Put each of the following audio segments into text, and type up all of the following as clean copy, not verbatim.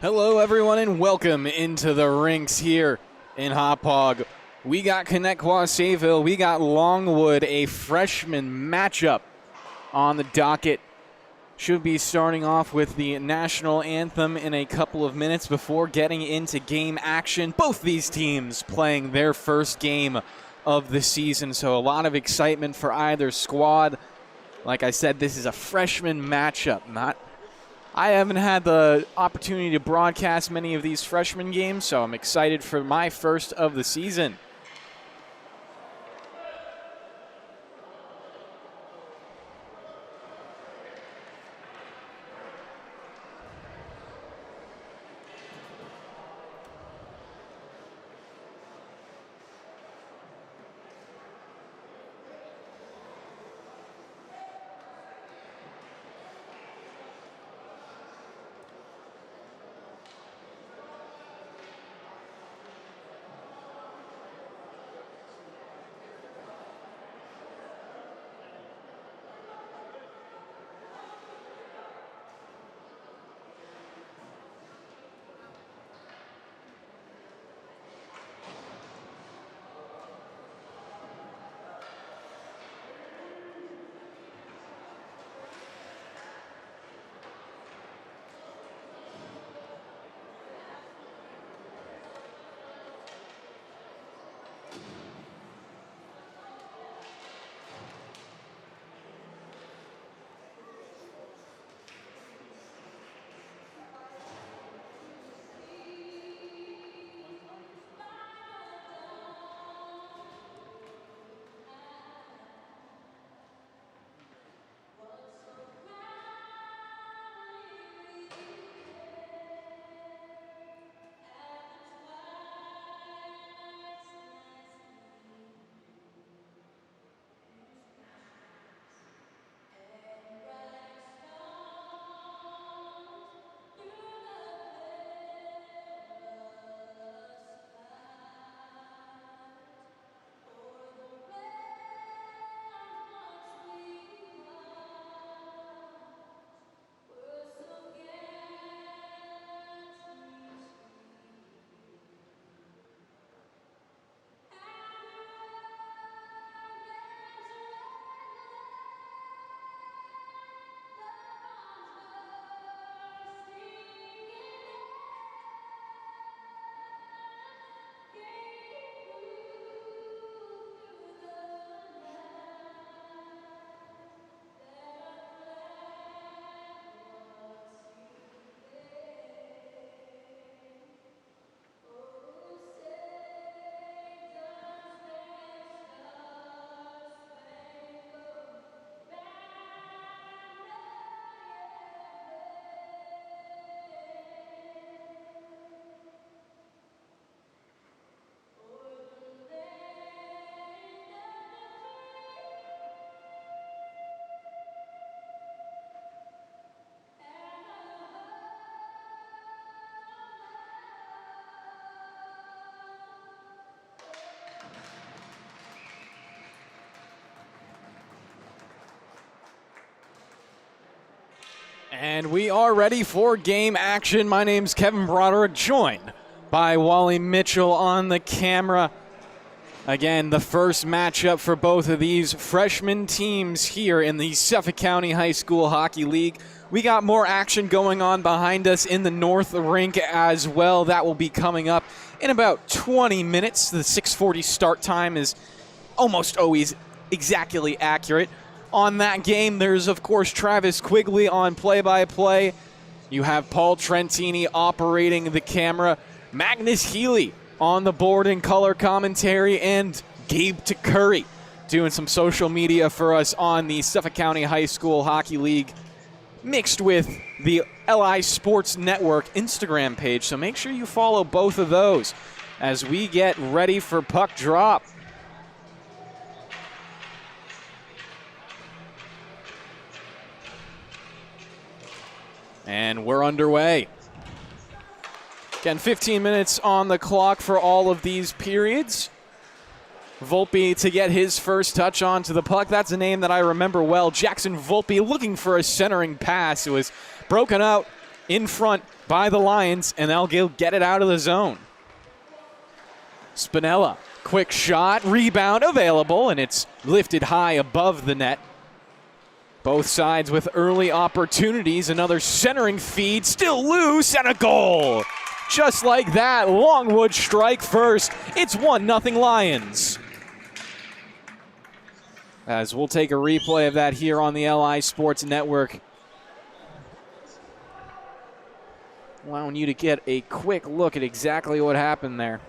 Hello, everyone, and welcome into the rinks here in Hauppauge. We got Connetquot Sayville. We got Longwood, a freshman matchup on the docket. Should be starting off with the national anthem in a couple of minutes before getting into game action. Both these teams playing their first game of the season, so a lot of excitement for either squad. Like I said, this is a freshman matchup. I haven't had the opportunity to broadcast many of these freshman games, so I'm excited for my first of the season. And we are ready for game action. My name's Kevin Broderick, joined by Wally Mitchell on the camera. Again, the first matchup for both of these freshman teams here in the Suffolk County High School Hockey League. We got more action going on behind us in the North Rink as well. That will be coming up in about 20 minutes. The 6:40 start time is almost always exactly accurate. On that game, there's, of course, Travis Quigley on play-by-play. You have Paul Trentini operating the camera. Magnus Healy on the board in color commentary. And Gabe Curry doing some social media for us on the Suffolk County High School Hockey League, mixed with the LI Sports Network Instagram page. So make sure you follow both of those as we get ready for puck drop. And we're underway. Again, 15 minutes on the clock for all of these periods. Volpe to get his first touch onto the puck. That's a name that I remember well. Jackson Volpe looking for a centering pass. It was broken out in front by the Lions, and they'll get it out of the zone. Spinella, quick shot, rebound available, and it's lifted high above the net. Both sides with early opportunities. Another centering feed, still loose, and a goal. Just like that, Longwood strike first. It's 1-0 Lions. As we'll take a replay of that here on the LI Sports Network, allowing you to get a quick look at exactly what happened there.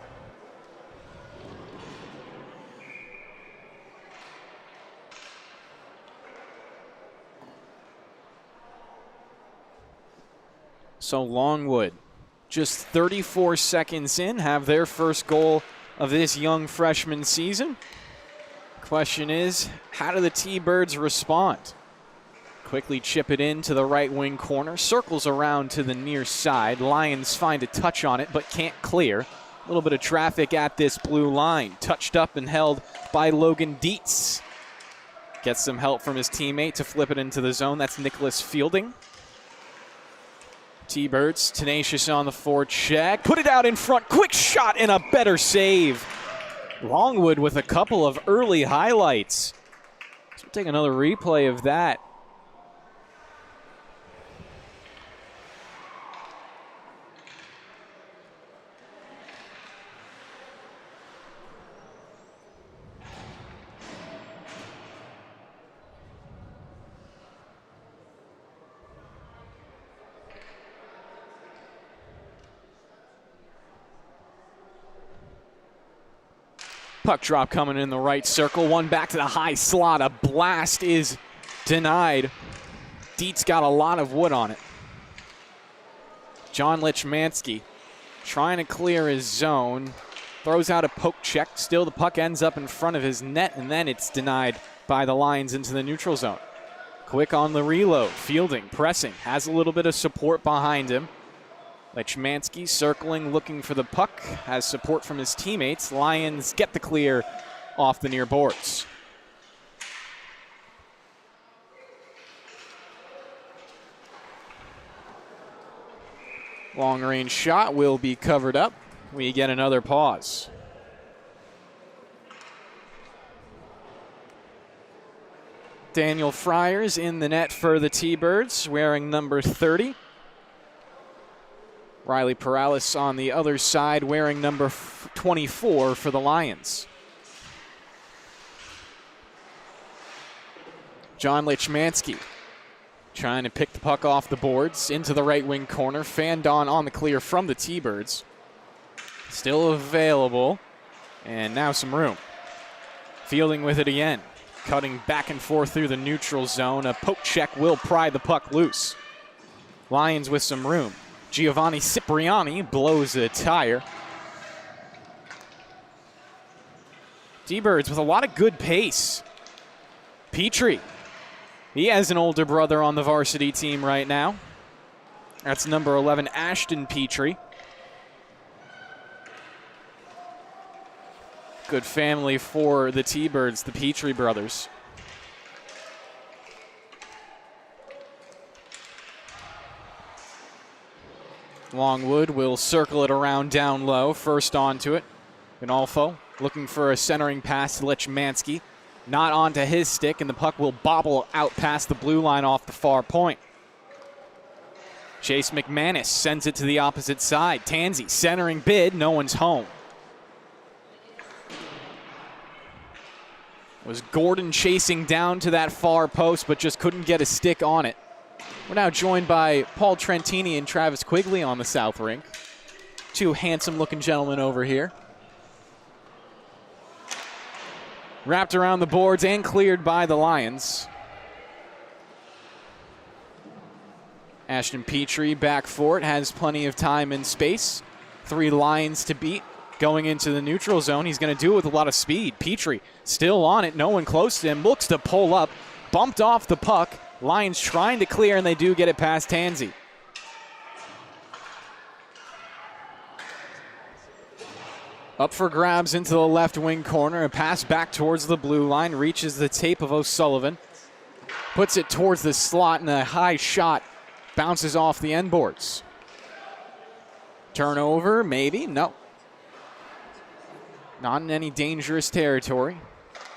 So Longwood, just 34 seconds in, have their first goal of this young freshman season. Question is, how do the T-Birds respond? Quickly chip it into the right wing corner, circles around to the near side. Lions find a touch on it, but can't clear. A little bit of traffic at this blue line. Touched up and held by Logan Dietz. Gets some help from his teammate to flip it into the zone. That's Nicholas Fielding. T-Birds tenacious on the forecheck. Put it out in front. Quick shot and a better save. Longwood with a couple of early highlights. So we'll take another replay of that. Puck drop coming in the right circle. One back to the high slot. A blast is denied. Dietz got a lot of wood on it. John Lichmansky trying to clear his zone. Throws out a poke check. Still the puck ends up in front of his net, and then it's denied by the Lions into the neutral zone. Quick on the reload. Fielding, pressing. Has a little bit of support behind him. Lichmansky circling, looking for the puck, has support from his teammates. Lions get the clear off the near boards. Long range shot will be covered up. We get another pause. Daniel Friars in the net for the T-Birds, wearing number 30. Riley Perales on the other side wearing number 24 for the Lions. John Lichmansky trying to pick the puck off the boards into the right wing corner. Fanned on the clear from the T-Birds. Still available. And now some room. Fielding with it again. Cutting back and forth through the neutral zone. A poke check will pry the puck loose. Lions with some room. Giovanni Cipriani blows a tire. T-Birds with a lot of good pace. Petrie. He has an older brother on the varsity team right now. That's number 11, Ashton Petrie. Good family for the T-Birds, the Petrie brothers. Longwood will circle it around down low. First onto it. Ginolfo looking for a centering pass to Lichmansky. Not onto his stick, and the puck will bobble out past the blue line off the far point. Chase McManus sends it to the opposite side. Tansey centering bid. No one's home. Was Gordon chasing down to that far post, but just couldn't get a stick on it. We're now joined by Paul Trentini and Travis Quigley on the south rink. Two handsome-looking gentlemen over here. Wrapped around the boards and cleared by the Lions. Ashton Petrie back for it, has plenty of time and space. 3 Lions to beat. Going into the neutral zone, he's going to do it with a lot of speed. Petrie still on it, no one close to him. Looks to pull up, bumped off the puck. Lions trying to clear, and they do get it past Tansey. Up for grabs into the left wing corner. A pass back towards the blue line. Reaches the tape of O'Sullivan. Puts it towards the slot, and a high shot bounces off the end boards. Turnover, maybe. No. Not in any dangerous territory.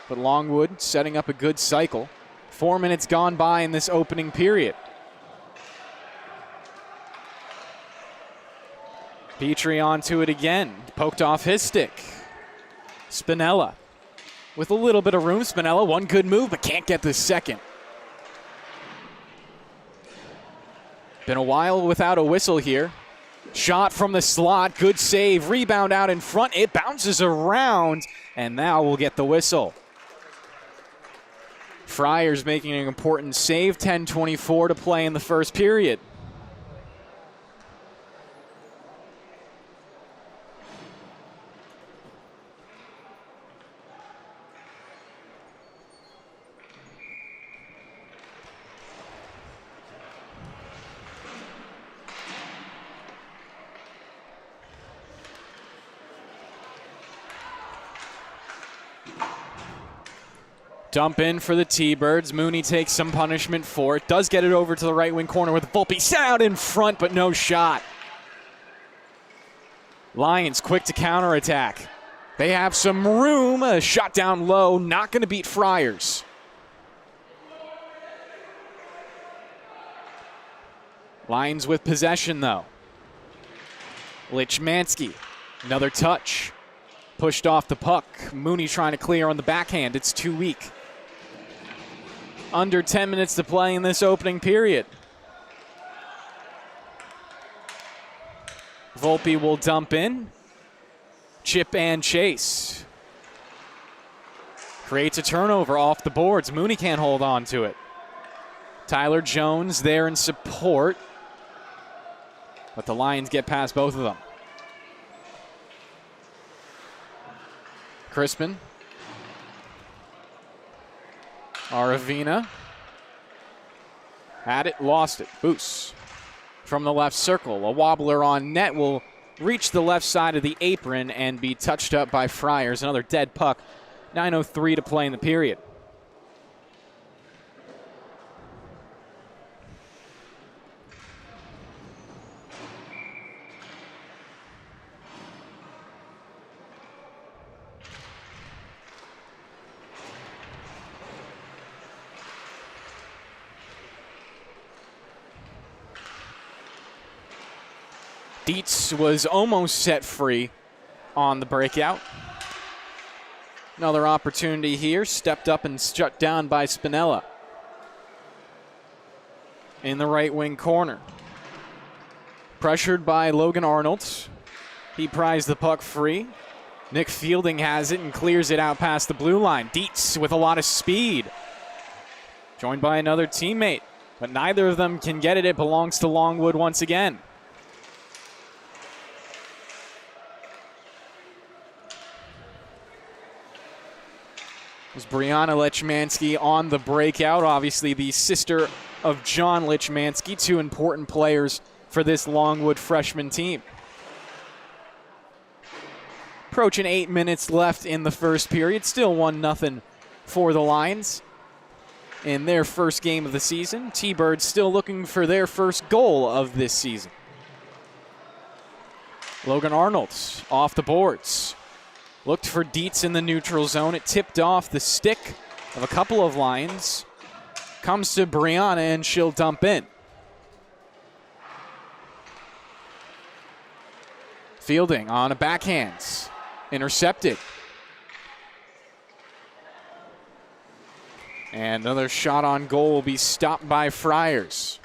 But Longwood setting up a good cycle. 4 minutes gone by in this opening period. Petrie onto it again. Poked off his stick. Spinella with a little bit of room. Spinella, one good move, but can't get the second. Been a while without a whistle here. Shot from the slot, good save. Rebound out in front. It bounces around, and now we'll get the whistle. Friars making an important save. 10:24 to play in the first period. Dump in for the T-Birds. Mooney takes some punishment for it. Does get it over to the right wing corner with Volpe. Out in front, but no shot. Lions quick to counterattack. They have some room. A shot down low. Not going to beat Friars. Lions with possession, though. Lichmansky. Another touch. Pushed off the puck. Mooney trying to clear on the backhand. It's too weak. Under 10 minutes to play in this opening period. Volpe will dump in. Chip and chase. Creates a turnover off the boards. Mooney can't hold on to it. Tyler Jones there in support. But the Lions get past both of them. Crispin. Aravina. Had it, lost it. Boos from the left circle. A wobbler on net will reach the left side of the apron and be touched up by Friars. Another dead puck. 9:03 to play in the period. Dietz was almost set free on the breakout. Another opportunity here. Stepped up and struck down by Spinella. In the right wing corner. Pressured by Logan Arnold. He pries the puck free. Nick Fielding has it and clears it out past the blue line. Dietz with a lot of speed. Joined by another teammate. But neither of them can get it. It belongs to Longwood once again. It was Brianna Lichmansky on the breakout. Obviously the sister of John Lichmansky. Two important players for this Longwood freshman team. Approaching 8 minutes left in the first period. Still 1-0 for the Lions in their first game of the season. T-Birds still looking for their first goal of this season. Logan Arnold off the boards. Looked for Dietz in the neutral zone. It tipped off the stick of a couple of Lions. Comes to Brianna and she'll dump in. Fielding on a backhand. Intercepted. And another shot on goal will be stopped by Friars.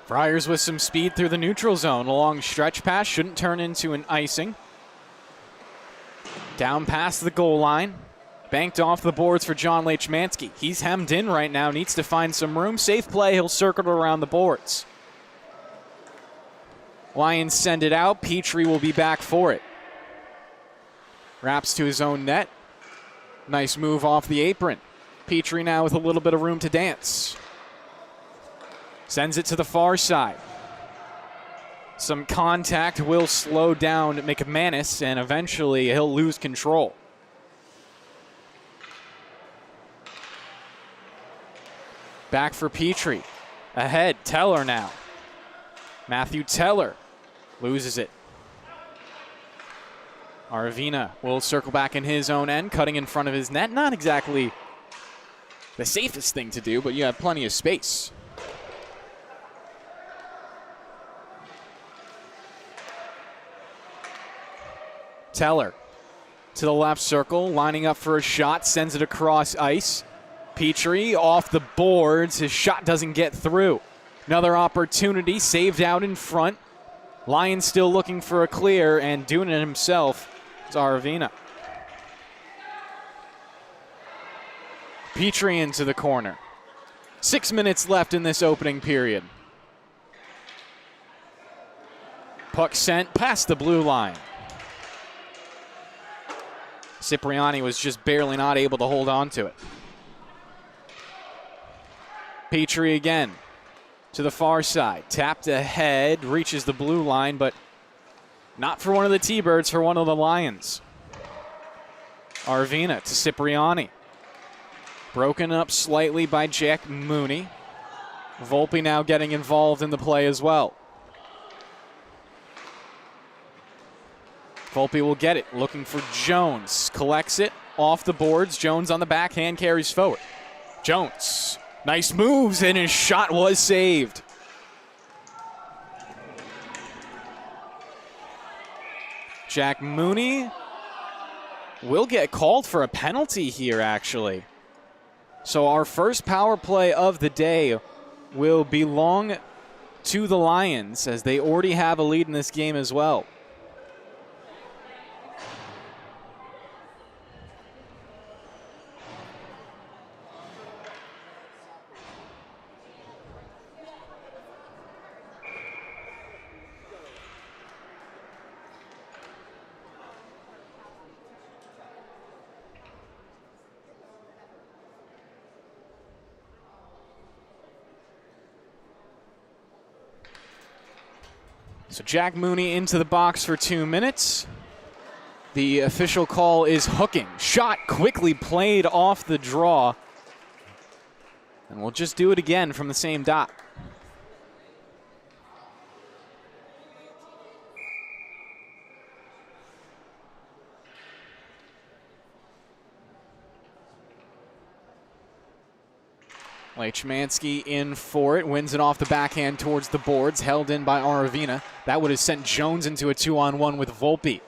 Friars with some speed through the neutral zone. A long stretch pass shouldn't turn into an icing. Down past the goal line. Banked off the boards for John Lichmansky. He's hemmed in right now. Needs to find some room. Safe play. He'll circle around the boards. Lions send it out. Petrie will be back for it. Wraps to his own net. Nice move off the apron. Petrie now with a little bit of room to dance. Sends it to the far side. Some contact will slow down McManus, and eventually he'll lose control. Back for Petrie. Ahead, Teller now. Matthew Teller loses it. Aravina will circle back in his own end, cutting in front of his net. Not exactly the safest thing to do, but you have plenty of space. Teller to the left circle, lining up for a shot, sends it across ice. Petrie off the boards. His shot doesn't get through. Another opportunity saved out in front. Lions still looking for a clear, and doing it himself is Aravina. Petrie into the corner. 6 minutes left in this opening period. Puck sent past the blue line. Cipriani was just barely not able to hold on to it. Petrie again to the far side. Tapped ahead, reaches the blue line, but not for one of the T-Birds, for one of the Lions. Arvina to Cipriani. Broken up slightly by Jack Mooney. Volpe now getting involved in the play as well. Volpe will get it, looking for Jones. Collects it off the boards. Jones on the backhand, carries forward. Jones, nice moves, and his shot was saved. Jack Mooney will get called for a penalty here, actually. So our first power play of the day will belong to the Lions, as they already have a lead in this game as well. So Jack Mooney into the box for 2 minutes. The official call is hooking. Shot quickly played off the draw. And we'll just do it again from the same dot. Lechmansky in for it, wins it off the backhand towards the boards, held in by Aravina. That would have sent Jones into a 2-on-1 with Volpe.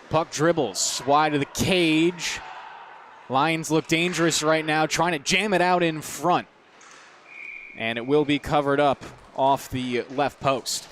Puck dribbles wide of the cage. Lions look dangerous right now, trying to jam it out in front. And it will be covered up off the left post.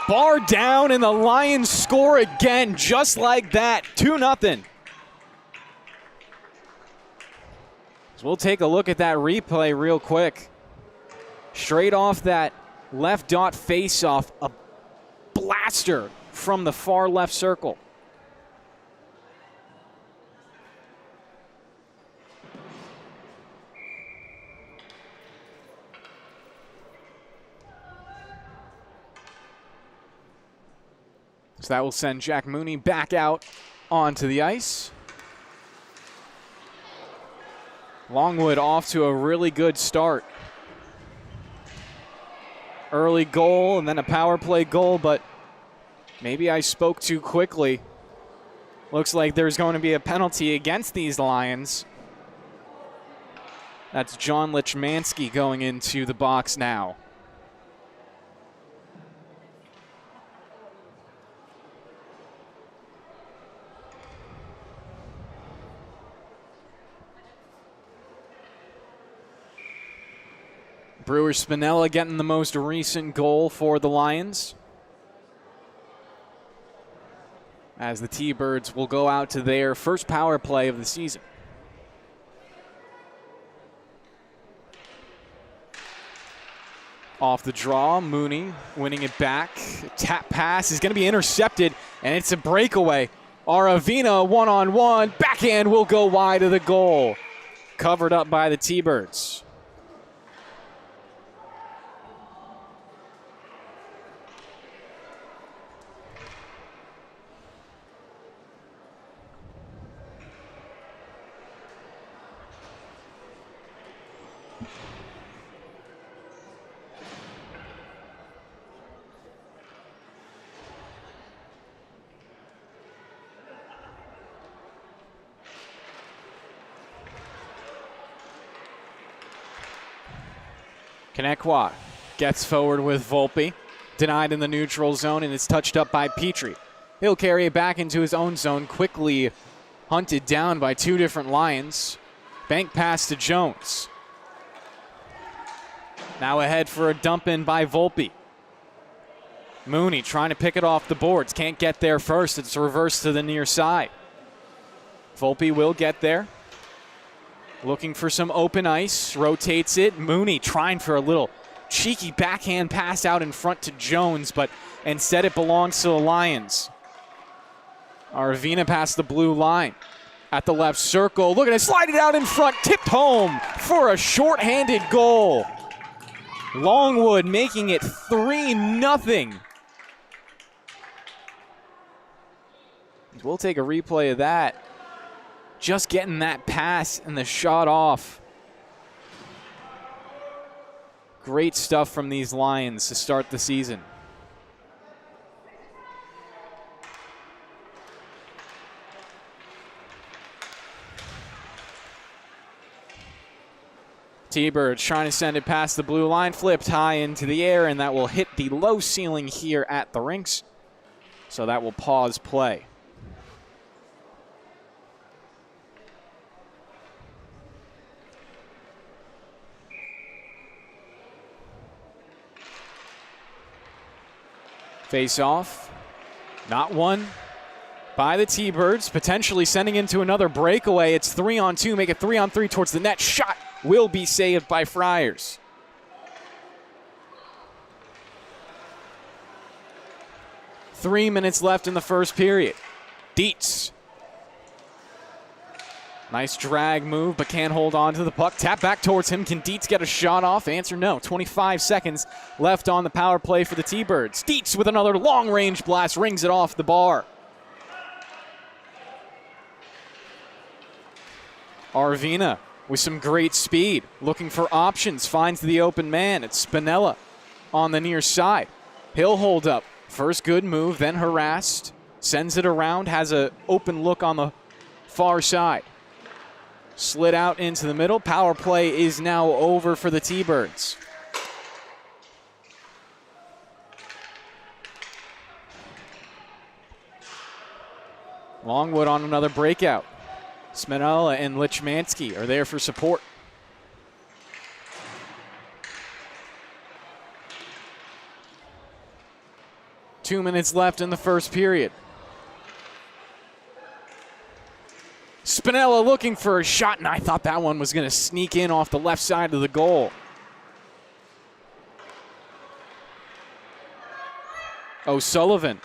Bar down, and the Lions score again, just like that, 2-0. So we'll take a look at that replay real quick. Straight off that left dot face-off, a blaster from the far left circle. So that will send Jack Mooney back out onto the ice. Longwood off to a really good start. Early goal and then a power play goal, but maybe I spoke too quickly. Looks like there's going to be a penalty against these Lions. That's John Lechmansky going into the box now. Brewer Spinella getting the most recent goal for the Lions. as the T-Birds will go out to their first power play of the season. Off the draw, Mooney winning it back. Tap pass is going to be intercepted, and it's a breakaway. Aravina one-on-one. Backhand will go wide of the goal. Covered up by the T-Birds. Connetquot gets forward with Volpe. Denied in the neutral zone, and it's touched up by Petrie. He'll carry it back into his own zone, quickly hunted down by two different Lions. Bank pass to Jones. Now ahead for a dump in by Volpe. Mooney trying to pick it off the boards. Can't get there first. It's reversed to the near side. Volpe will get there. Looking for some open ice, rotates it. Mooney trying for a little cheeky backhand pass out in front to Jones, but instead it belongs to the Lions. Aravina past the blue line. At the left circle, looking to slide it out in front, tipped home for a shorthanded goal. Longwood making it 3-0. We'll take a replay of that. Just getting that pass and the shot off. Great stuff from these Lions to start the season. T-Birds trying to send it past the blue line, flipped high into the air, and that will hit the low ceiling here at the rinks. So that will pause play. Face off, not one by the T-Birds, potentially sending into another breakaway. It's 3-on-2, make it 3-on-3 towards the net. Shot will be saved by Friars. Three minutes left in the first period. Dietz. Nice drag move, but can't hold on to the puck. Tap back towards him. Can Dietz get a shot off? Answer no. 25 seconds left on the power play for the T-Birds. Dietz with another long-range blast, rings it off the bar. Aravina with some great speed, looking for options, finds the open man. It's Spinella on the near side. He'll hold up. First good move, then harassed. Sends it around, has an open look on the far side. Slid out into the middle. Power play is now over for the T-Birds. Longwood on another breakout. Spinella and Lichmansky are there for support. Two minutes left in the first period. Spinella looking for a shot, and I thought that one was going to sneak in off the left side of the goal. O'Sullivan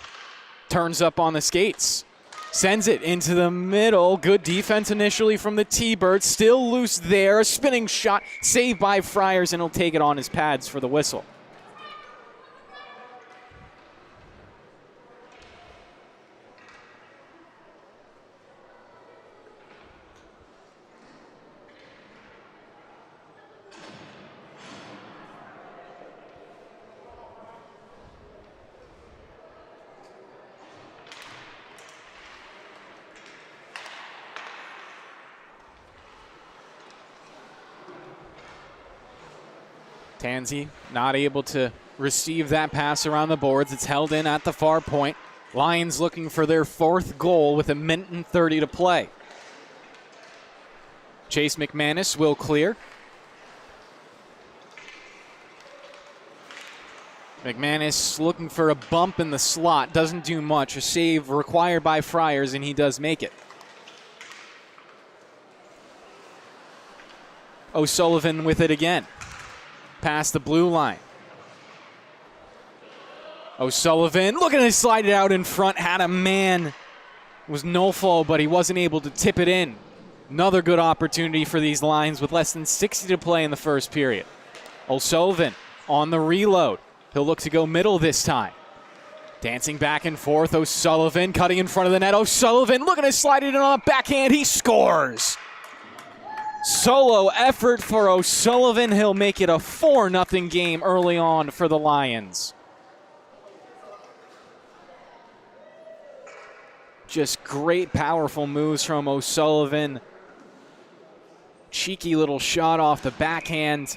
turns up on the skates. Sends it into the middle. Good defense initially from the T-Birds. Still loose there. A spinning shot saved by Friars, and he'll take it on his pads for the whistle. Tansey not able to receive that pass around the boards. It's held in at the far point. Lions looking for their fourth goal with 1:30 to play. Chase McManus will clear. McManus looking for a bump in the slot. Doesn't do much. A save required by Friars, and he does make it. O'Sullivan with it again. Past the blue line. O'Sullivan looking to slide it out in front. Had a man. It was Nolfo, but he wasn't able to tip it in. Another good opportunity for these Lions with less than 60 to play in the first period. O'Sullivan on the reload. He'll look to go middle this time. Dancing back and forth. O'Sullivan cutting in front of the net. O'Sullivan looking to slide it in on a backhand. He scores. Solo effort for O'Sullivan. He'll make it a 4-0 game early on for the Lions. Just great, powerful moves from O'Sullivan. Cheeky little shot off the backhand.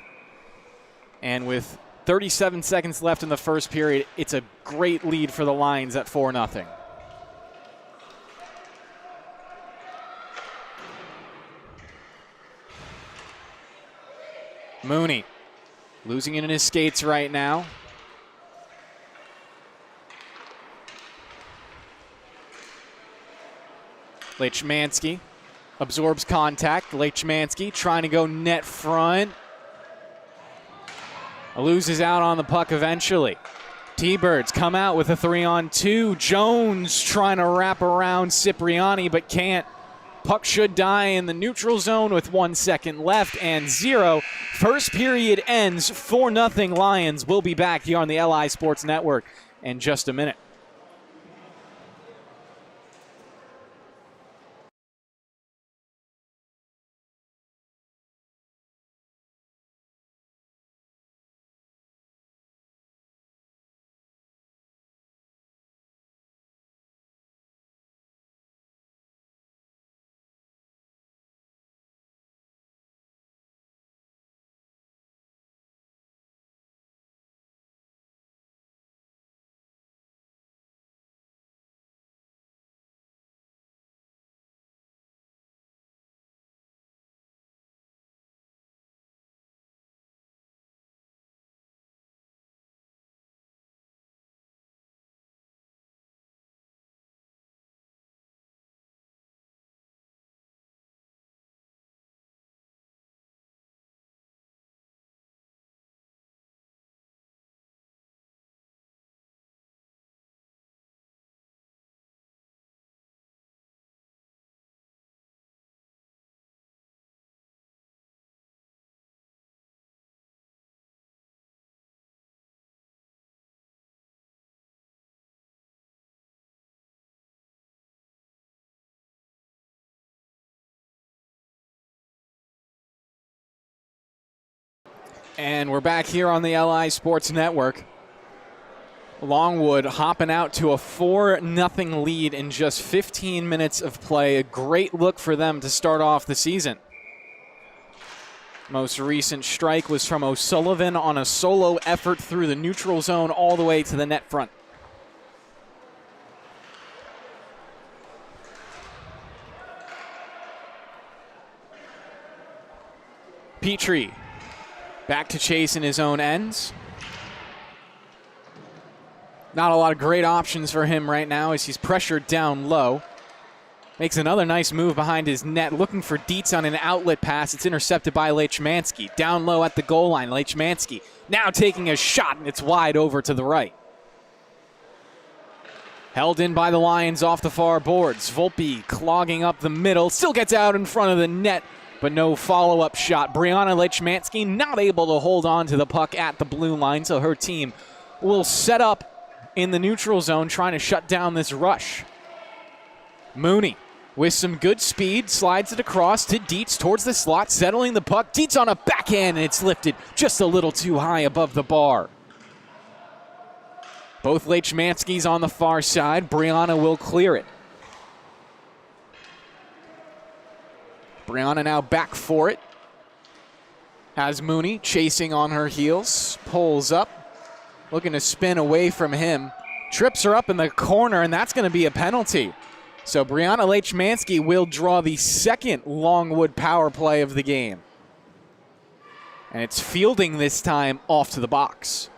And with 37 seconds left in the first period, it's a great lead for the Lions at 4-0. Mooney losing it in his skates right now. Lechmansky absorbs contact. Lechmansky trying to go net front. Loses out on the puck eventually. T-Birds come out with a 3-on-2. Jones trying to wrap around Cipriani but can't. Puck should die in the neutral zone with 1 second left and 0. First period ends 4-0 Lions. We'll be back here on the LI Sports Network in just a minute. And we're back here on the LI Sports Network. Longwood hopping out to a 4-0 lead in just 15 minutes of play. A great look for them to start off the season. Most recent strike was from O'Sullivan on a solo effort through the neutral zone all the way to the net front. Petrie back to chase in his own ends. Not a lot of great options for him right now as he's pressured down low. Makes another nice move behind his net, looking for Dietz on an outlet pass. It's intercepted by Lechmansky. Down low at the goal line, Lechmansky now taking a shot, and it's wide over to the right. Held in by the Lions off the far boards. Volpe clogging up the middle, still gets out in front of the net, but no follow-up shot. Brianna Lechmansky not able to hold on to the puck at the blue line, so her team will set up in the neutral zone trying to shut down this rush. Mooney with some good speed slides it across to Dietz towards the slot, settling the puck. Dietz on a backhand, and it's lifted just a little too high above the bar. Both Lechmanskys on the far side. Brianna will clear it. Brianna now back for it. Has Mooney chasing on her heels. Pulls up. Looking to spin away from him. Trips her up in the corner, and that's going to be a penalty. So Brianna Lechmansky will draw the second Longwood power play of the game. And it's fielding this time off to the box.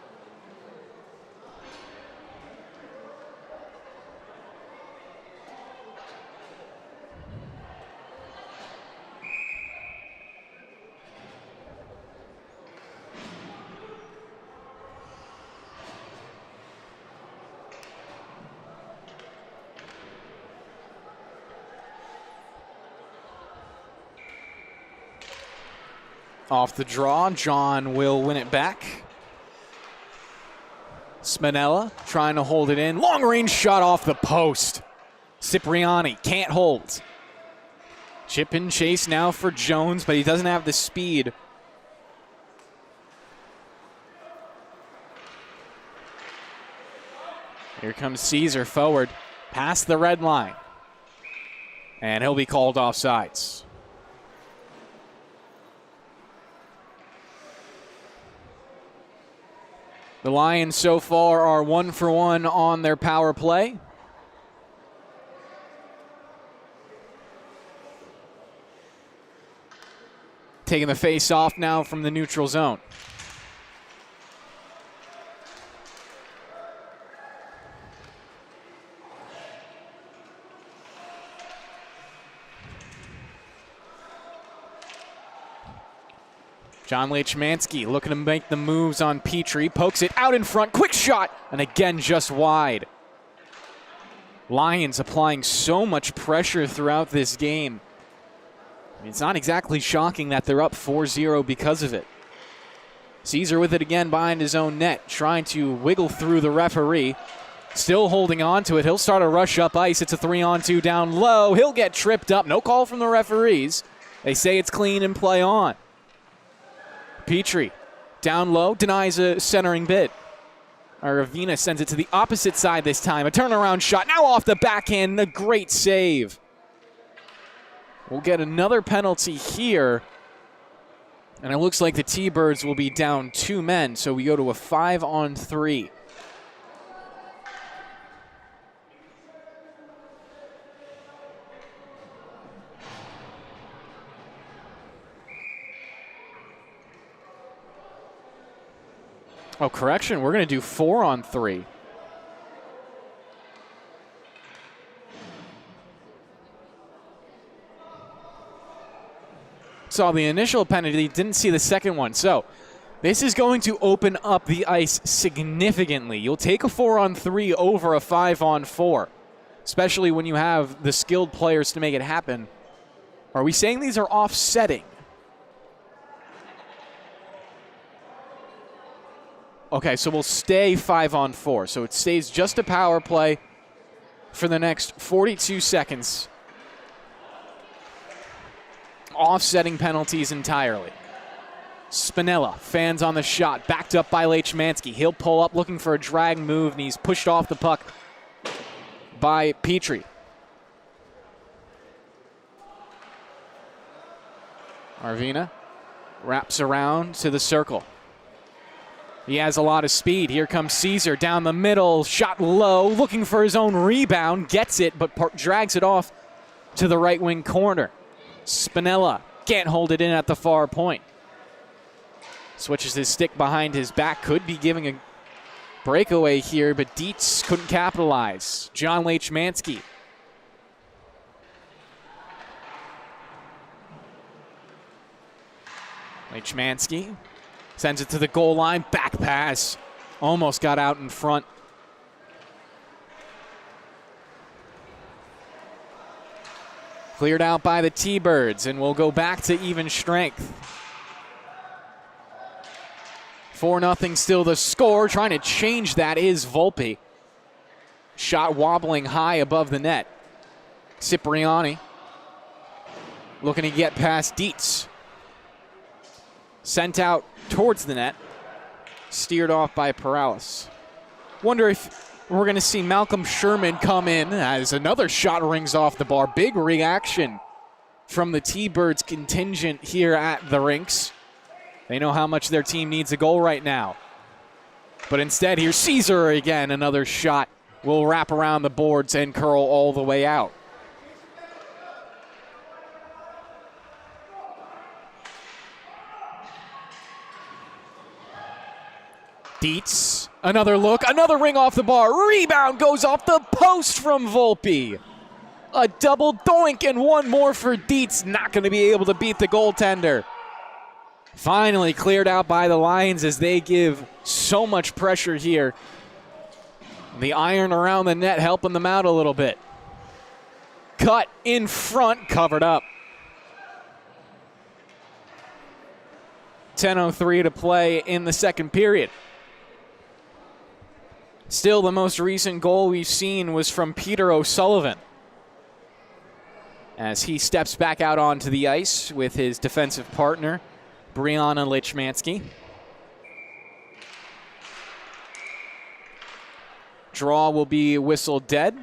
Off the draw, John will win it back. Spinella trying to hold it in. Long range shot off the post. Cipriani can't hold. Chip and chase now for Jones, but he doesn't have the speed. Here comes Caesar forward, past the red line. And he'll be called offsides. The Lions so far are 1 for 1 on their power play. Taking the face off now from the neutral zone. John Lechmansky looking to make the moves on Petrie. Pokes it out in front. Quick shot. And again, just wide. Lions applying so much pressure throughout this game. It's not exactly shocking that they're up 4-0 because of it. Caesar with it again behind his own net. Trying to wiggle through the referee. Still holding on to it. He'll start a rush up ice. It's a 3-on-2 down low. He'll get tripped up. No call from the referees. They say it's clean and play on. Petrie, down low, denies a centering bid. Aravina sends it to the opposite side this time. A turnaround shot, now off the backhand, a great save. We'll get another penalty here. And it looks like the T-Birds will be down 2 men, so we go to a 5-on-3. Oh, correction, we're going to do 4-on-3. Saw the initial penalty, didn't see the second one. So this is going to open up the ice significantly. You'll take a 4-on-3 over a 5-on-4, especially when you have the skilled players to make it happen. Are we saying these are offsetting? Okay, so we'll stay 5-on-4. So it stays just a power play for the next 42 seconds. Offsetting penalties entirely. Spinella, fans on the shot, backed up by Lechmansky. He'll pull up looking for a drag move, and he's pushed off the puck by Petrie. Arvina wraps around to the circle. He has a lot of speed. Here comes Caesar down the middle, shot low, looking for his own rebound, gets it, but drags it off to the right wing corner. Spinella can't hold it in at the far point. Switches his stick behind his back, could be giving a breakaway here, but Dietz couldn't capitalize. John Lechmansky. Lechmansky sends it to the goal line, back pass. Almost got out in front. Cleared out by the T-Birds, and we'll go back to even strength. 4-0 still the score. Trying to change that is Volpe. Shot wobbling high above the net. Cipriani looking to get past Dietz. Sent out towards the net. Steered off by Perales. Wonder if we're going to see Malcolm Sherman come in as another shot rings off the bar. Big reaction from the T-Birds contingent here at the rinks. They know how much their team needs a goal right now. But instead, here's Caesar again. Another shot will wrap around the boards and curl all the way out. Dietz, another look, another ring off the bar. Rebound goes off the post from Volpe. A double doink and one more for Dietz. Not going to be able to beat the goaltender. Finally cleared out by the Lions as they give so much pressure here. The iron around the net helping them out a little bit. Cut in front, covered up. 10:03 to play in the second period. Still, the most recent goal we've seen was from Peter O'Sullivan, as he steps back out onto the ice with his defensive partner, Brianna Lichmansky. Draw will be whistled dead.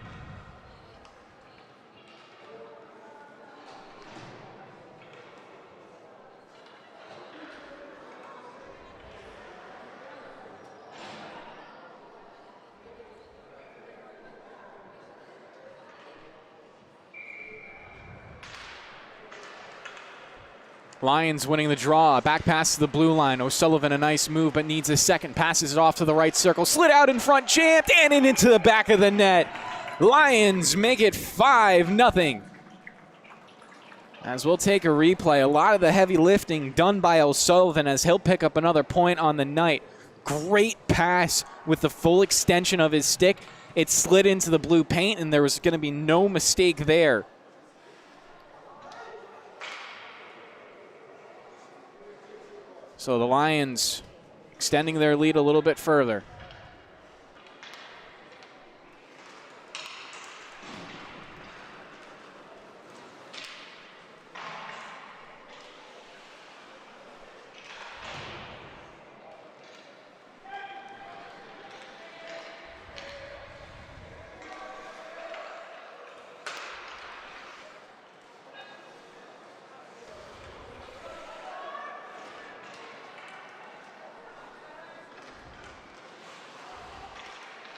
Lions winning the draw. Back pass to the blue line. O'Sullivan, a nice move, but needs a second. Passes it off to the right circle. Slid out in front, champed, and into the back of the net. Lions make it 5-0. As we'll take a replay. A lot of the heavy lifting done by O'Sullivan, as he'll pick up another point on the night. Great pass with the full extension of his stick. It slid into the blue paint, and there was going to be no mistake there. So the Lions extending their lead a little bit further.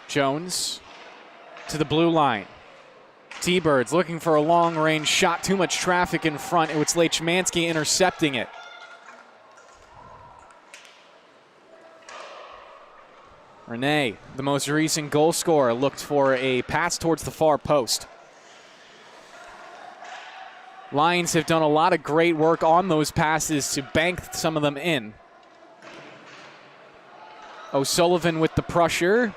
Jones to the blue line. T-Birds looking for a long-range shot. Too much traffic in front. It was Lichmansky intercepting it. Renee, the most recent goal scorer, looked for a pass towards the far post. Lions have done a lot of great work on those passes to bank some of them in. O'Sullivan with the pressure.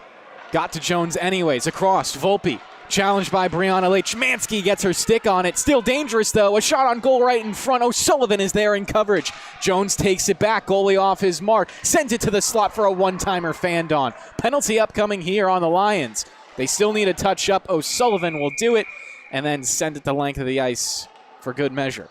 Got to Jones anyways. Across. Volpe. Challenged by Brianna Lichmansky. Gets her stick on it. Still dangerous, though. A shot on goal right in front. O'Sullivan is there in coverage. Jones takes it back. Goalie off his mark. Sends it to the slot for a one-timer fanned on. Penalty upcoming here on the Lions. They still need a touch up. O'Sullivan will do it and then send it the length of the ice for good measure.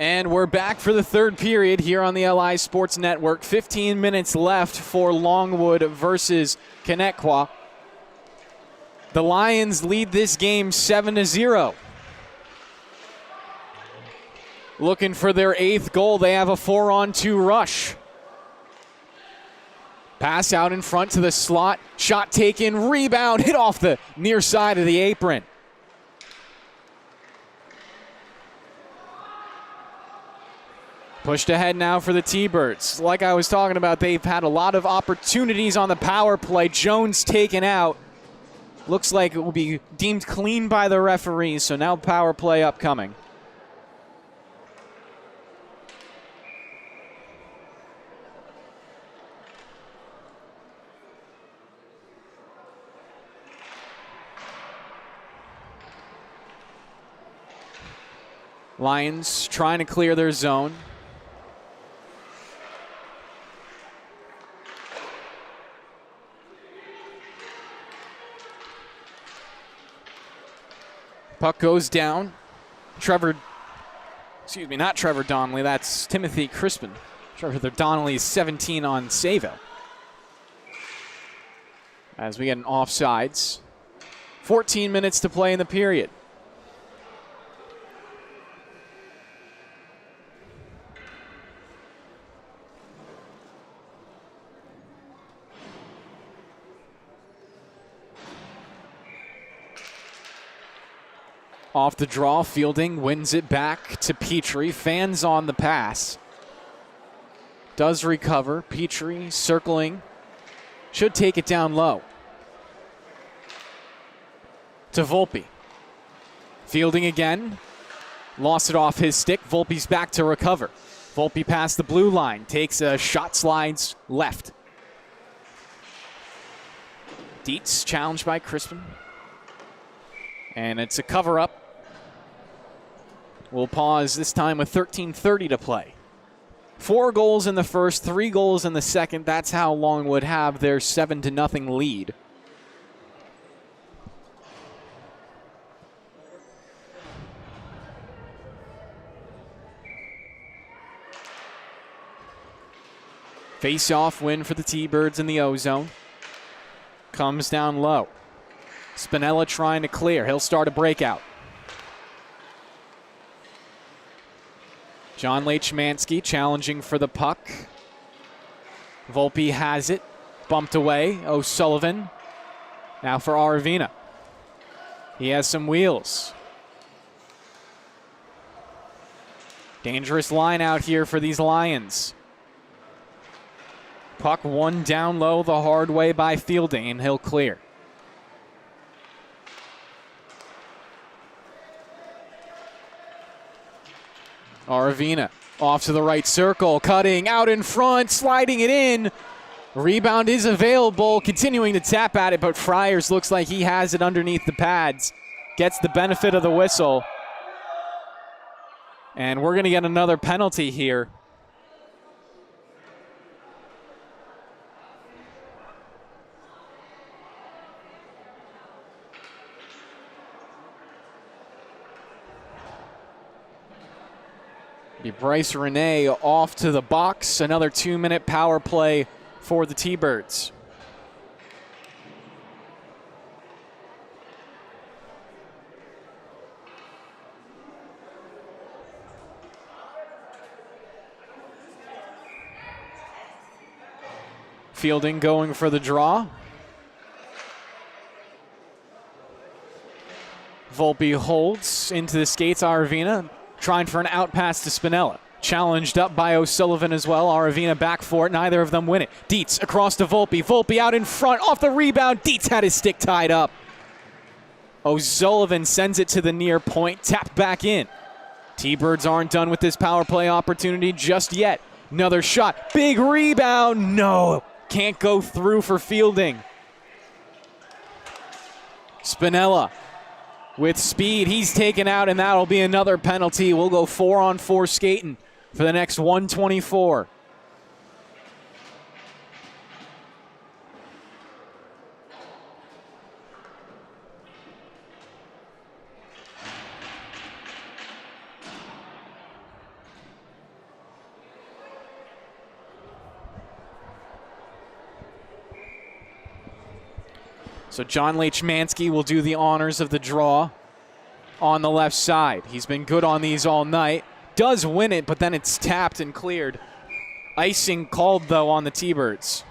And we're back for the third period here on the LI Sports Network. 15 minutes left for Longwood versus Connetquot. The Lions lead this game 7-0. Looking for their 8th goal. They have a 4-on-2 rush. Pass out in front to the slot. Shot taken, rebound, hit off the near side of the apron. Pushed ahead now for the T-Birds. Like I was talking about, they've had a lot of opportunities on the power play. Jones taken out. Looks like it will be deemed clean by the referees, so now power play upcoming. Lions trying to clear their zone. Puck goes down. Not Trevor Donnelly, that's Timothy Crispin. Trevor Donnelly is 17 on Sayville. As we get an offsides. 14 minutes to play in the period. Off the draw, Fielding wins it back to Petrie. Fans on the pass. Does recover. Petrie circling. Should take it down low. To Volpe. Fielding again. Lost it off his stick. Volpe's back to recover. Volpe past the blue line. Takes a shot, slides left. Dietz challenged by Crispin. And it's a cover-up. We'll pause this time with 13:30 to play. 4 goals in the first, 3 goals in the second. That's how Longwood have their 7-0 lead. Face-off win for the T-Birds in the O-zone. Comes down low. Spinella trying to clear. He'll start a breakout. John Lechmansky challenging for the puck. Volpe has it. Bumped away. O'Sullivan. Now for Aravina. He has some wheels. Dangerous line out here for these Lions. Puck won down low the hard way by Fielding, and he'll clear. Aravina off to the right circle, cutting out in front, sliding it in. Rebound is available, continuing to tap at it, but Friars looks like he has it underneath the pads. Gets the benefit of the whistle. And we're going to get another penalty here. Bryce Renee off to the box. Another 2-minute power play for the T-Birds. Fielding going for the draw. Volpe holds into the skates. Aravina trying for an out pass to Spinella. Challenged up by O'Sullivan as well. Aravina back for it. Neither of them win it. Dietz across to Volpe. Volpe out in front. Off the rebound. Dietz had his stick tied up. O'Sullivan sends it to the near point. Tapped back in. T-Birds aren't done with this power play opportunity just yet. Another shot. Big rebound. No. Can't go through for Fielding. Spinella with speed, he's taken out, and that'll be another penalty. We'll go 4-on-4 skating for the next 124. So John Lechmansky will do the honors of the draw on the left side. He's been good on these all night. Does win it, but then it's tapped and cleared. Icing called, though, on the T-Birds.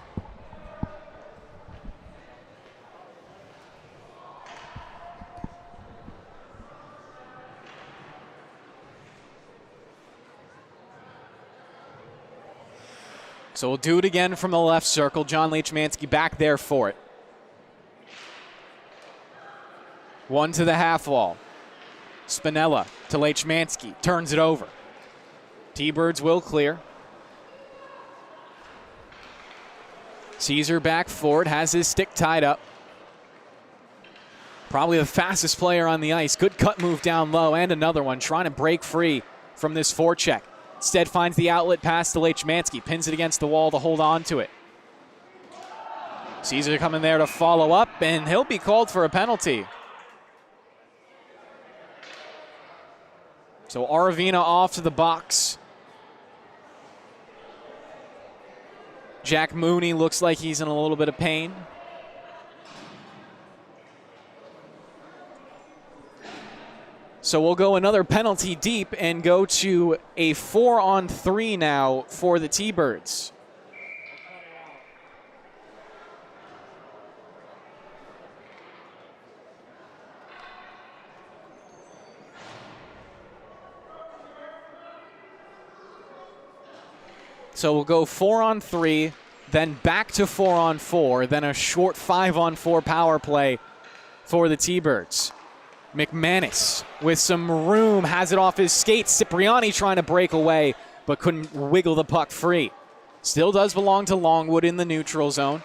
So we'll do it again from the left circle. John Lechmansky back there for it. One to the half wall. Spinella to Lechmansky. Turns it over. T-Birds will clear. Caesar back forward. Has his stick tied up. Probably the fastest player on the ice. Good cut move down low. And another one trying to break free from this forecheck. Instead finds the outlet pass to Lechmansky. Pins it against the wall to hold on to it. Caesar coming there to follow up. And he'll be called for a penalty. So Aravina off to the box. Jack Mooney looks like he's in a little bit of pain. So we'll go another penalty deep and go to a 4-on-3 now for the T-Birds. So we'll go 4-on-3, then back to 4-on-4, then a short 5-on-4 power play for the T-Birds. McManus with some room, has it off his skates. Cipriani trying to break away, but couldn't wiggle the puck free. Still does belong to Longwood in the neutral zone.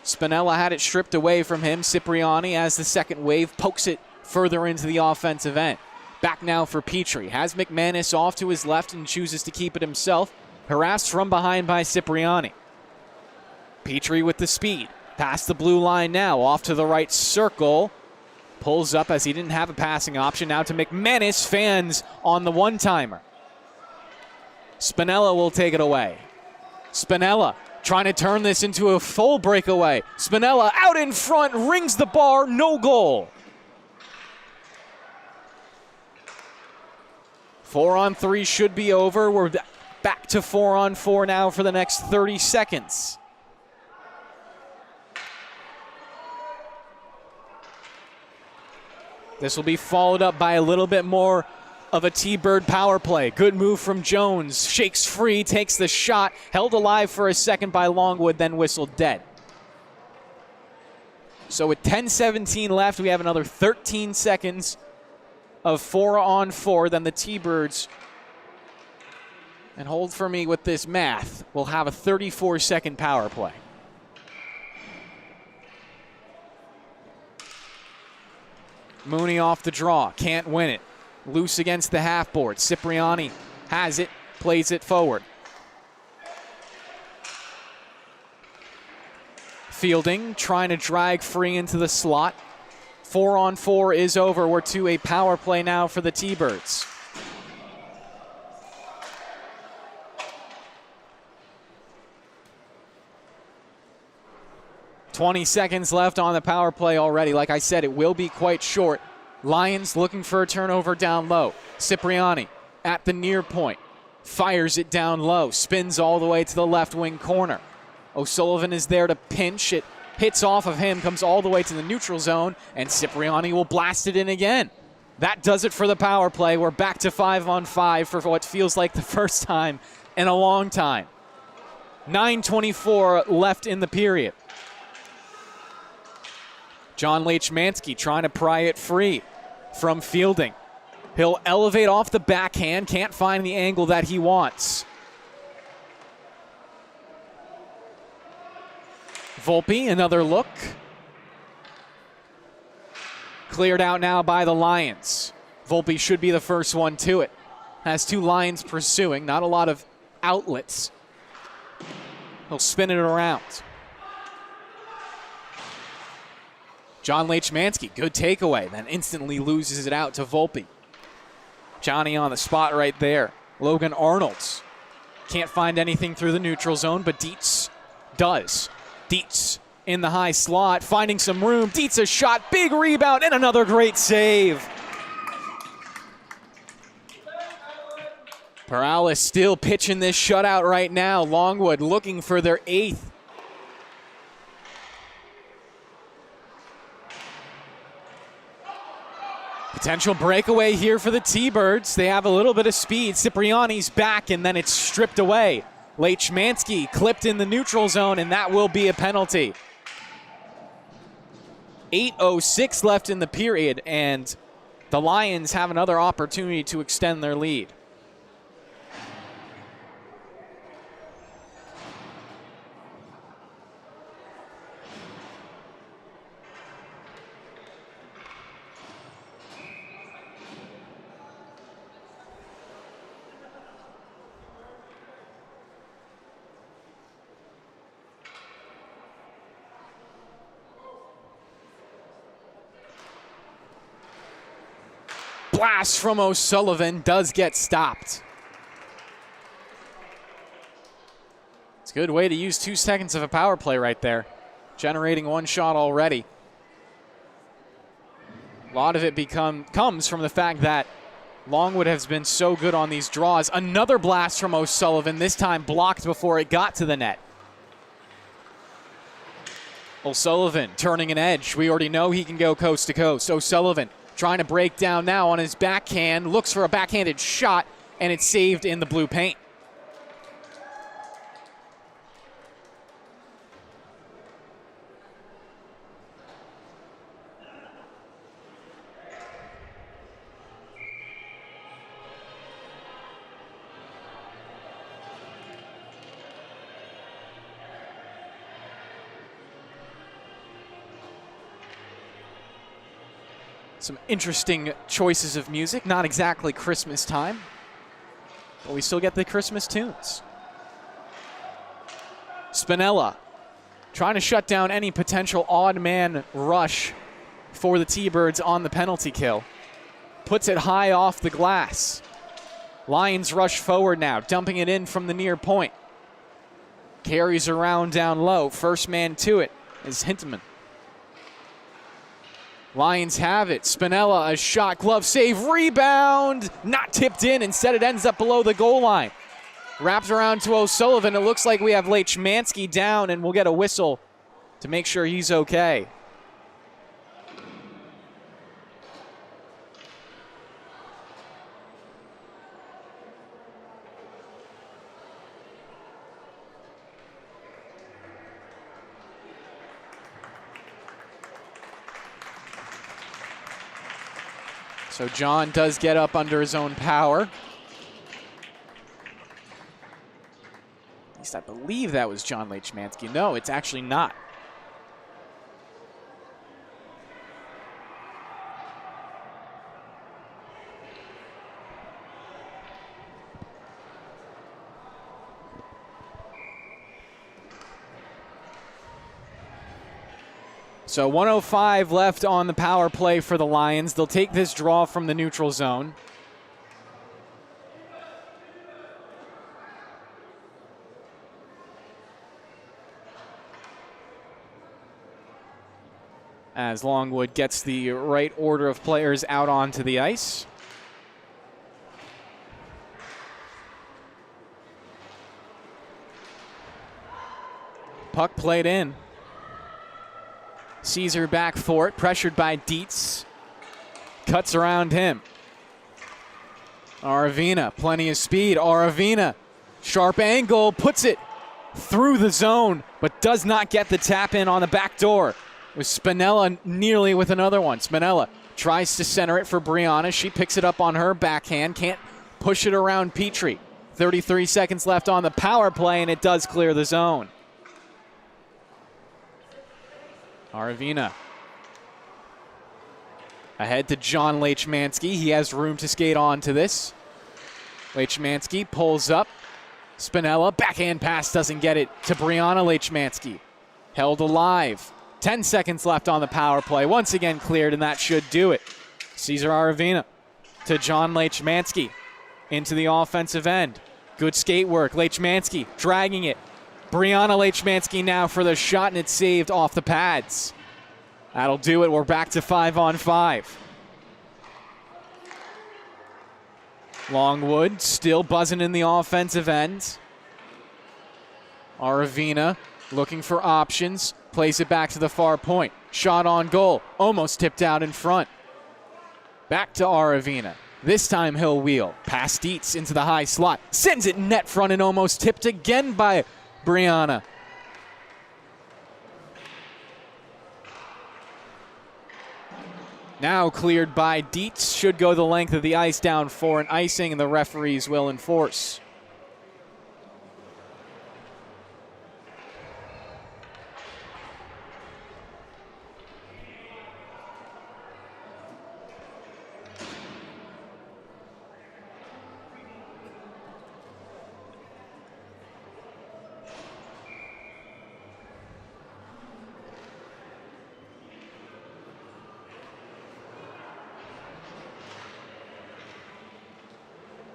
Spinella had it stripped away from him. Cipriani, as the second wave, pokes it further into the offensive end. Back now for Petrie. Has McManus off to his left and chooses to keep it himself. Harassed from behind by Cipriani. Petrie with the speed. Past the blue line now. Off to the right circle. Pulls up as he didn't have a passing option. Now to McManus. Fans on the one-timer. Spinella will take it away. Spinella trying to turn this into a full breakaway. Spinella out in front. Rings the bar. No goal. 4-on-3 should be over. We're back to 4-on-4 now for the next 30 seconds. This will be followed up by a little bit more of a T-Bird power play. Good move from Jones. Shakes free, takes the shot. Held alive for a second by Longwood, then whistled dead. So with 10:17 left, we have another 13 seconds of 4-on-4. Then the T-Birds, and hold for me with this math, will have a 34-second power play. Mooney off the draw, can't win it. Loose against the half board. Cipriani has it, plays it forward. Fielding, trying to drag free into the slot. 4-on-4 is over. We're to a power play now for the T-Birds. .20 seconds left on the power play already. Like I said, it will be quite short. Lions looking for a turnover down low. Cipriani at the near point. Fires it down low. Spins all the way to the left wing corner. O'Sullivan is there to pinch. It hits off of him, comes all the way to the neutral zone, and Cipriani will blast it in again. That does it for the power play. We're back to 5-on-5 for what feels like the first time in a long time. 9:24 left in the period. John Lechmansky trying to pry it free from Fielding. He'll elevate off the backhand, can't find the angle that he wants. Volpe, another look. Cleared out now by the Lions. Volpe should be the first one to it. Has two Lions pursuing, not a lot of outlets. He'll spin it around. John Lechmansky, good takeaway, then instantly loses it out to Volpe. Johnny on the spot right there. Logan Arnolds can't find anything through the neutral zone, but Dietz does. Dietz in the high slot, finding some room. Dietz a shot, big rebound, and another great save. Perales still pitching this shutout right now. Longwood looking for their 8th. Potential breakaway here for the T-Birds. They have a little bit of speed. Cipriani's back, and then it's stripped away. Lechmansky clipped in the neutral zone, and that will be a penalty. 8:06 left in the period, and the Lions have another opportunity to extend their lead. Blast from O'Sullivan does get stopped. It's a good way to use 2 seconds of a power play right there. Generating 1 shot already. A lot of it comes from the fact that Longwood has been so good on these draws. Another blast from O'Sullivan, this time blocked before it got to the net. O'Sullivan turning an edge. We already know he can go coast to coast. O'Sullivan trying to break down now on his backhand, looks for a backhanded shot, and it's saved in the blue paint. Some interesting choices of music. Not exactly Christmas time, but we still get the Christmas tunes. Spinella trying to shut down any potential odd man rush for the T-Birds on the penalty kill. Puts it high off the glass. Lions rush forward now, dumping it in from the near point. Carries around down low. First man to it is Hintemann. Lions have it. Spinella, a shot, glove save, rebound. Not tipped in. Instead, it ends up below the goal line. Wrapped around to O'Sullivan. It looks like we have Lechmansky down, and we'll get a whistle to make sure he's okay. So John does get up under his own power. At least I believe that was John Lechmansky. No, it's actually not. So 1:05 left on the power play for the Lions. They'll take this draw from the neutral zone. As Longwood gets the right order of players out onto the ice. Puck played in. Caesar back for it, pressured by Dietz. Cuts around him. Aravina, plenty of speed. Aravina, sharp angle, puts it through the zone, but does not get the tap in on the back door. With Spinella nearly with another one. Spinella tries to center it for Brianna. She picks it up on her backhand, can't push it around Petrie. 33 seconds left on the power play, and it does clear the zone. Aravina ahead to John Lechmansky. He has room to skate on to this. Lechmansky pulls up. Spinella, backhand pass, doesn't get it to Brianna Lechmansky. Held alive. 10 seconds left on the power play. Once again cleared, and that should do it. Cesar Aravina to John Lechmansky into the offensive end. Good skate work. Lechmansky dragging it. Brianna Lechmansky now for the shot, and it's saved off the pads. That'll do it. We're back to 5-on-5. Longwood still buzzing in the offensive end. Aravina looking for options. Plays it back to the far point. Shot on goal. Almost tipped out in front. Back to Aravina. This time he'll wheel. Pass Dietz into the high slot. Sends it net front and almost tipped again by Brianna. Now cleared by Dietz. Should go the length of the ice down for an icing, and the referees will enforce.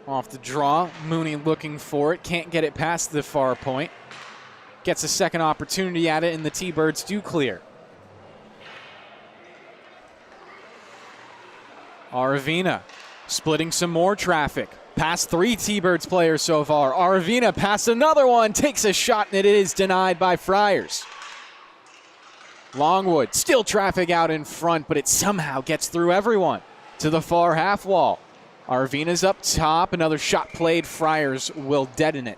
Off the draw, Mooney looking for it, can't get it past the far point. Gets a second opportunity at it, and the T-Birds do clear. Aravina splitting some more traffic. Past 3 T-Birds players so far. Aravina past another one, takes a shot, and it is denied by Friars. Longwood, still traffic out in front, but it somehow gets through everyone to the far half wall. Aravina's up top. Another shot played. Friars will deaden it.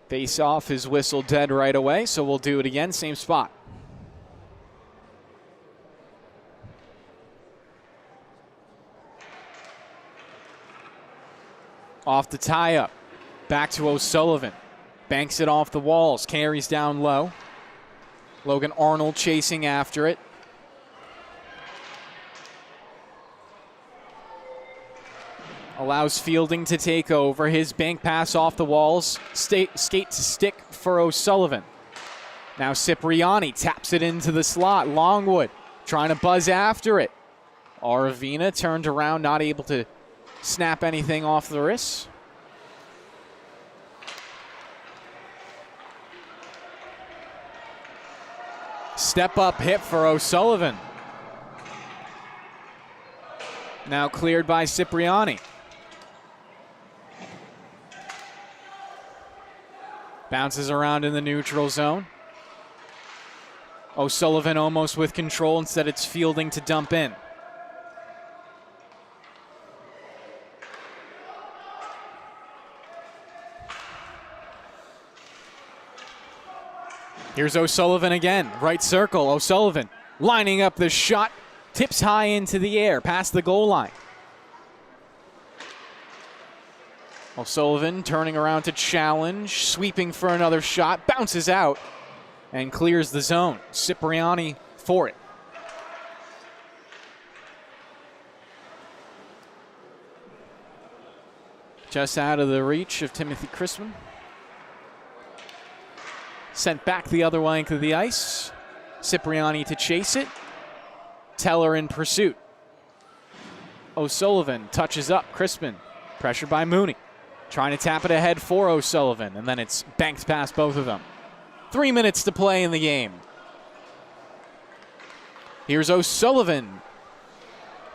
Face off is whistled dead right away, so we'll do it again. Same spot. Off the tie-up. Back to O'Sullivan. Banks it off the walls. Carries down low. Logan Arnold chasing after it. Allows Fielding to take over. His bank pass off the walls. Skate to stick for O'Sullivan. Now Cipriani taps it into the slot. Longwood trying to buzz after it. Aravina turned around, not able to snap anything off the wrist. Step up hit for O'Sullivan. Now cleared by Cipriani. Bounces around in the neutral zone. O'Sullivan almost with control. Instead it's Fielding to dump in. Here's O'Sullivan again, right circle. O'Sullivan lining up the shot, tips high into the air, past the goal line. O'Sullivan turning around to challenge, sweeping for another shot, bounces out, and clears the zone. Cipriani for it. Just out of the reach of Timothy Crispin. Sent back the other length of the ice. Cipriani to chase it. Teller in pursuit. O'Sullivan touches up. Crispin. Pressure by Mooney. Trying to tap it ahead for O'Sullivan, and then it's banked past both of them. 3 minutes to play in the game. Here's O'Sullivan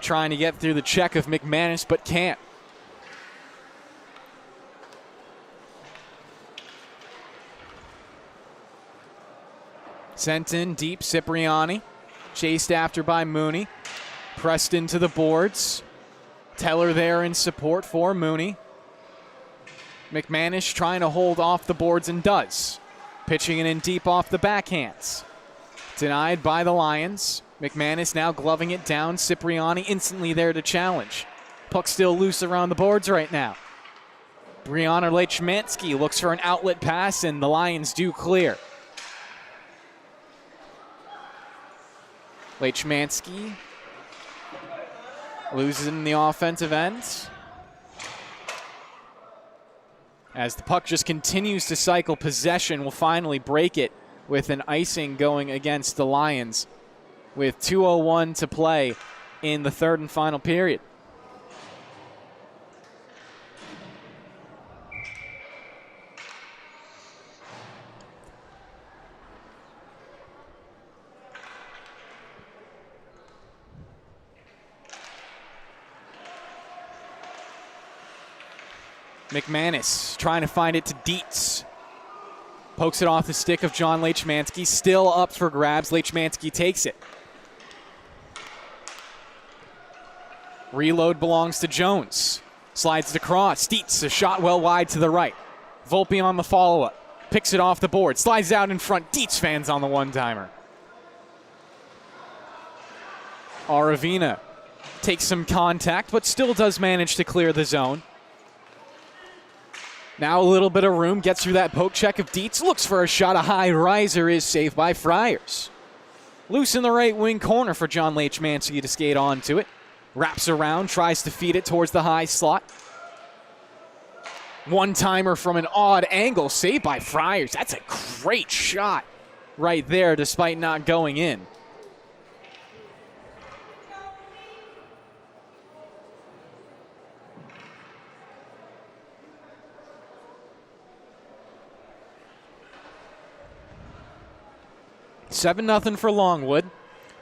trying to get through the check of McManus, but can't. Sent in deep, Cipriani. Chased after by Mooney. Pressed into the boards. Teller there in support for Mooney. McManus trying to hold off the boards and does. Pitching it in deep off the backhands. Denied by the Lions. McManus now gloving it down. Cipriani instantly there to challenge. Puck still loose around the boards right now. Brianna Lechmansky looks for an outlet pass, and the Lions do clear. Lechmansky loses it in the offensive end. as the puck just continues to cycle. Possession will finally break it with an icing going against the Lions with 2:01 to play in the third and final period. McManus trying to find it to Dietz. Pokes it off the stick of John Lechmansky. Still up for grabs. Lechmansky takes it. Reload belongs to Jones. Slides it across. Dietz, a shot well wide to the right. Volpe on the follow-up. Picks it off the board. Slides out in front. Dietz fans on the one-timer. Aravina takes some contact, but still does manage to clear the zone. Now a little bit of room, gets through that poke check of Dietz, looks for a shot, a high riser is saved by Friars. Loose in the right wing corner for John Lechmansky to skate onto it. Wraps around, tries to feed it towards the high slot. One-timer from an odd angle, saved by Friars. That's a great shot right there despite not going in. $7-0 for Longwood.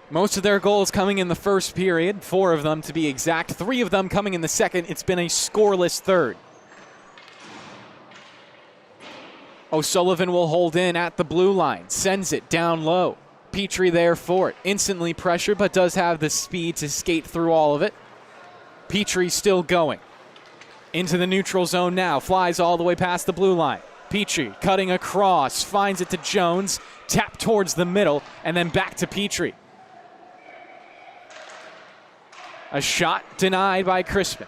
Most of their goals coming in the first period, 4 of them to be exact, 3 of them coming in the second. It's been a scoreless third. O'Sullivan will hold in at the blue line, sends it down low. Petrie there for it, instantly pressured, but does have the speed to skate through all of it. Petrie still going. Into the neutral zone now, flies all the way past the blue line. Petrie cutting across, finds it to Jones, tap towards the middle, and then back to Petrie. A shot denied by Crispin.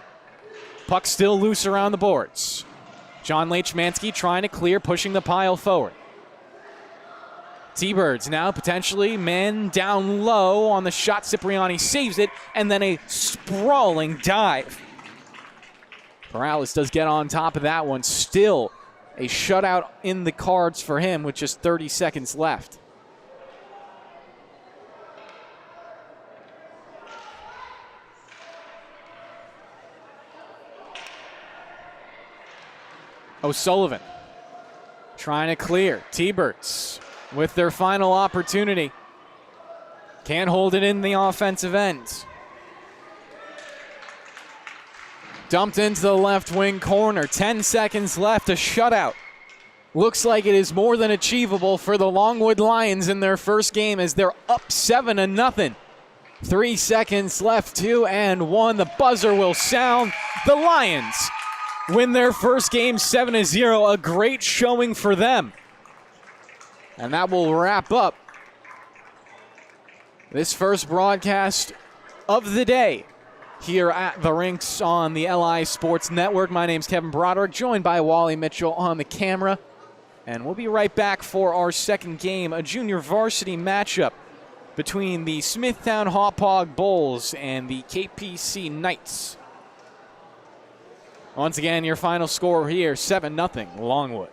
Puck still loose around the boards. John Lechmansky trying to clear, pushing the pile forward. T-Birds now potentially men down low on the shot. Cipriani saves it, and then a sprawling dive. Morales does get on top of that one. Still a shutout in the cards for him with just 30 seconds left. O'Sullivan trying to clear. T-Birds with their final opportunity. Can't hold it in the offensive end. Dumped into the left wing corner. 10 seconds left. A shutout. Looks like it is more than achievable for the Longwood Lions in their first game as they're up 7-0. 3 seconds left, 2-1. The buzzer will sound. The Lions win their first game 7-0. A great showing for them. And that will wrap up this first broadcast of the day here at the rinks on the LI Sports Network. My name's Kevin Broderick, joined by Wally Mitchell on the camera. And we'll be right back for our second game, a junior varsity matchup between the Smithtown Hauppauge Bulls and the KPC Knights. Once again, your final score here, 7-0 Longwood.